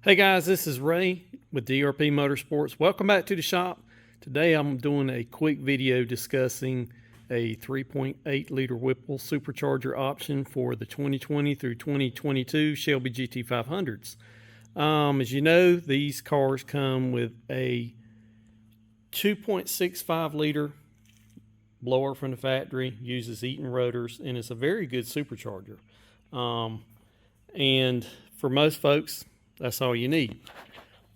Hey guys, this is Ray with DRP Motorsports. Welcome back to the shop. Today I'm doing a quick video discussing a 3.8 liter Whipple Supercharger option for the 2020 through 2022 Shelby GT500s. As you know, these cars come with a 2.65 liter blower from the factory, uses Eaton rotors, and it's a very good supercharger. And for most folks, that's all you need.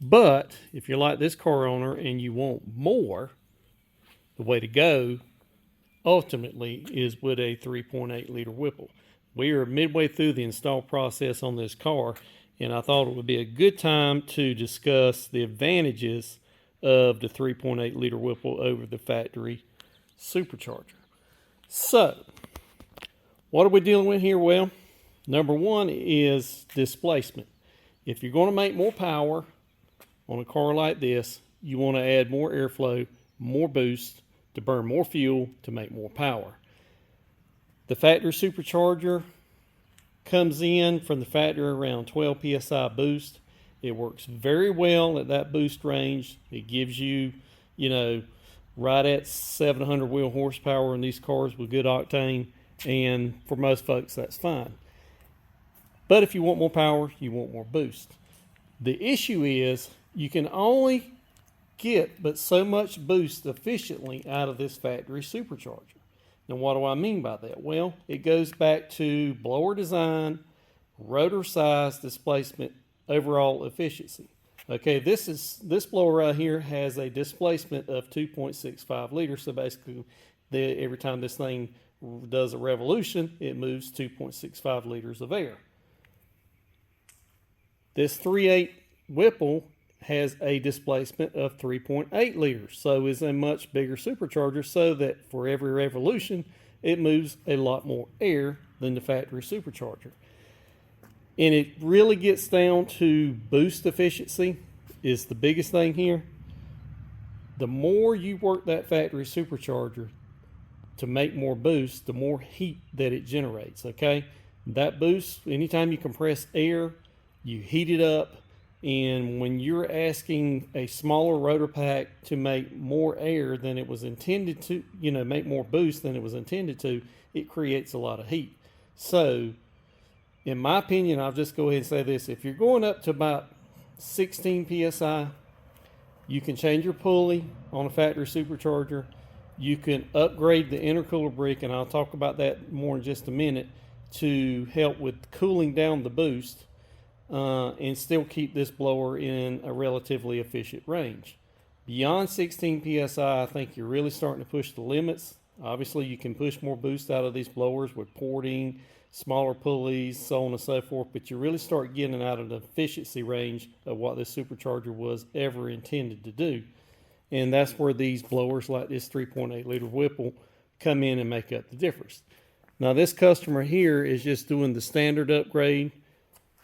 But if you're like this car owner and you want more, the way to go ultimately is with a 3.8 liter Whipple. We are midway through the install process on this car, and I thought it would be a good time to discuss the advantages of the 3.8 liter Whipple over the factory supercharger. So, what are we dealing with here? Well, number one is displacement. If you're going to make more power on a car like this, you want to add more airflow, more boost to burn more fuel to make more power. The factory supercharger comes in from the factory around 12 psi boost. It works very well at that boost range. It gives you, right at 700 wheel horsepower in these cars with good octane, and for most folks that's fine. But if you want more power, you want more boost. The issue is you can only get but so much boost efficiently out of this factory supercharger. Now, what do I mean by that? Well, it goes back to blower design, rotor size, displacement, overall efficiency. Okay, this blower right here has a displacement of 2.65 liters. So basically, every time this thing does a revolution, it moves 2.65 liters of air. This 3.8 Whipple has a displacement of 3.8 liters, so is a much bigger supercharger, so that for every revolution, it moves a lot more air than the factory supercharger. And it really gets down to boost efficiency is the biggest thing here. The more you work that factory supercharger to make more boost, the more heat that it generates, okay? That boost, anytime you compress air, you heat it up, and when you're asking a smaller rotor pack to make more air than it was intended to, make more boost than it was intended to, it creates a lot of heat. So, in my opinion, I'll just go ahead and say this. If you're going up to about 16 psi, you can change your pulley on a factory supercharger. You can upgrade the intercooler brick, and I'll talk about that more in just a minute, to help with cooling down the boost. And still keep this blower in a relatively efficient range. Beyond 16 psi, I think you're really starting to push the limits. Obviously, you can push more boost out of these blowers with porting, smaller pulleys, so on and so forth, but you really start getting out of the efficiency range of what this supercharger was ever intended to do. And that's where these blowers like this 3.8 liter Whipple come in and make up the difference. Now, this customer here is just doing the standard upgrade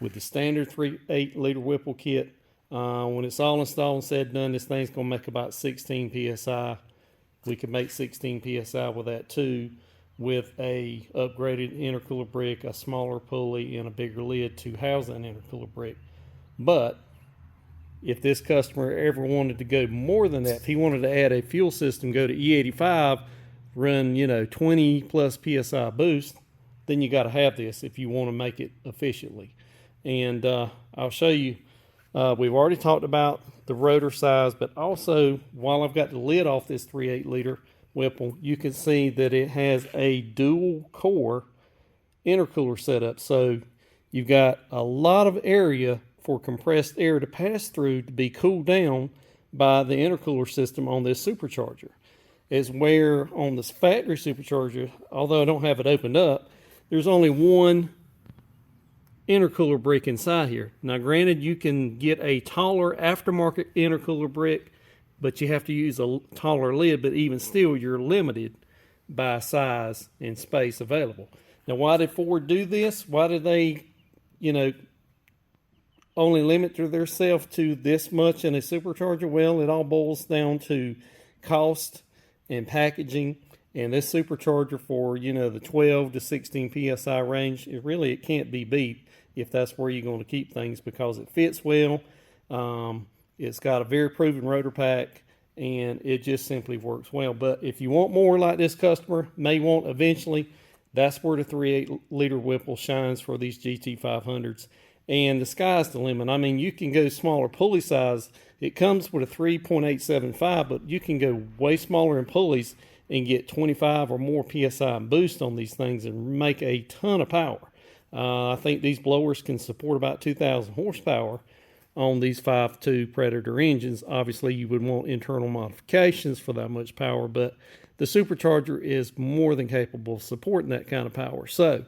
with the standard 3.8 liter Whipple kit. When it's all installed and said and done, this thing's going to make about 16 psi. We can make 16 psi with that too, with a upgraded intercooler brick, a smaller pulley, and a bigger lid to house that intercooler brick. But if this customer ever wanted to go more than that, if he wanted to add a fuel system, go to E85, run 20 plus psi boost, then you got to have this if you want to make it efficiently. And I'll show you, we've already talked about the rotor size, but also while I've got the lid off this 3.8 liter Whipple, you can see that it has a dual core intercooler setup. So you've got a lot of area for compressed air to pass through to be cooled down by the intercooler system on this supercharger. Is where on this factory supercharger, although I don't have it opened up, there's only one intercooler brick inside here. Now, granted, you can get a taller aftermarket intercooler brick, but you have to use a taller lid, but even still, you're limited by size and space available. Now, why did Ford do this? Why did they, only limit themselves to this much in a supercharger? Well, it all boils down to cost and packaging. And this supercharger for, the 12 to 16 psi range, it can't be beat. if that's where you're going to keep things, because it fits well. It's got a very proven rotor pack, and it just simply works well. But if you want more, like this customer may want eventually, that's where the 3.8 liter Whipple shines for these GT500s. And the sky's the limit. I mean, you can go smaller pulley size. It comes with a 3.875, but you can go way smaller in pulleys and get 25 or more PSI boost on these things and make a ton of power. I think these blowers can support about 2,000 horsepower on these 5.2 Predator engines. Obviously, you would want internal modifications for that much power, but the supercharger is more than capable of supporting that kind of power. So,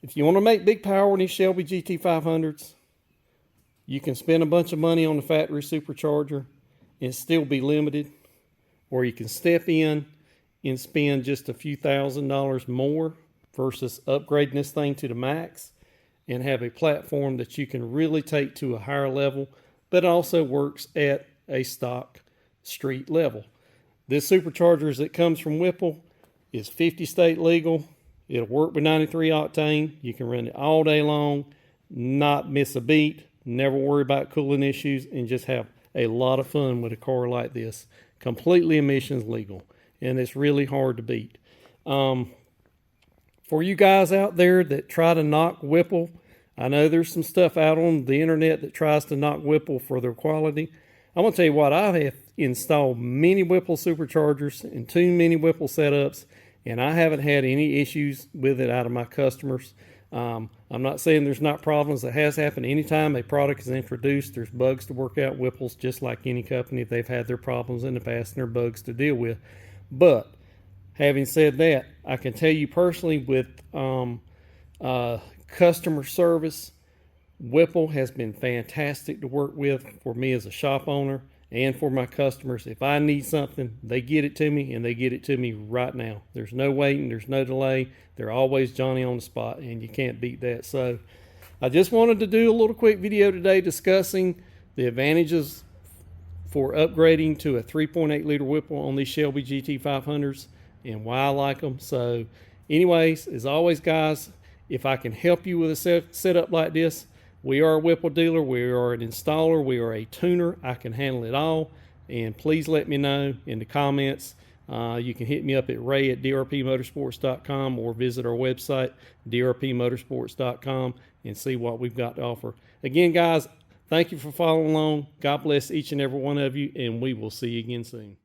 if you want to make big power in these Shelby GT500s, you can spend a bunch of money on the factory supercharger and still be limited, or you can step in and spend just a few $1,000s more versus upgrading this thing to the max and have a platform that you can really take to a higher level, but also works at a stock street level. This supercharger that comes from Whipple is 50 state legal. It'll work with 93 octane. You can run it all day long, not miss a beat, never worry about cooling issues, and just have a lot of fun with a car like this. Completely emissions legal, and it's really hard to beat. For you guys out there that try to knock Whipple, I know there's some stuff out on the internet that tries to knock Whipple for their quality. I'm going to tell you what, I have installed many Whipple superchargers and 2 many Whipple setups, and I haven't had any issues with it out of my customers. I'm not saying there's not problems. That has happened. Anytime a product is introduced, there's bugs to work out. Whipple's just like any company. They've had their problems in the past and there are bugs to deal with. But having said that, I can tell you personally with customer service, Whipple has been fantastic to work with for me as a shop owner and for my customers. If I need something, they get it to me, and they get it to me right now. There's no waiting, there's no delay. They're always Johnny on the spot, and you can't beat that. So I just wanted to do a little quick video today discussing the advantages for upgrading to a 3.8 liter Whipple on these Shelby GT500s and why I like them. So anyways, as always, guys, if I can help you with a setup like this, we are a Whipple dealer, we are an installer, we are a tuner. I can handle it all. And please let me know in the comments. You can hit me up at ray@drpmotorsports.com or visit our website, drpmotorsports.com, and see what we've got to offer. Again, guys, thank you for following along. God bless each and every one of you, and we will see you again soon.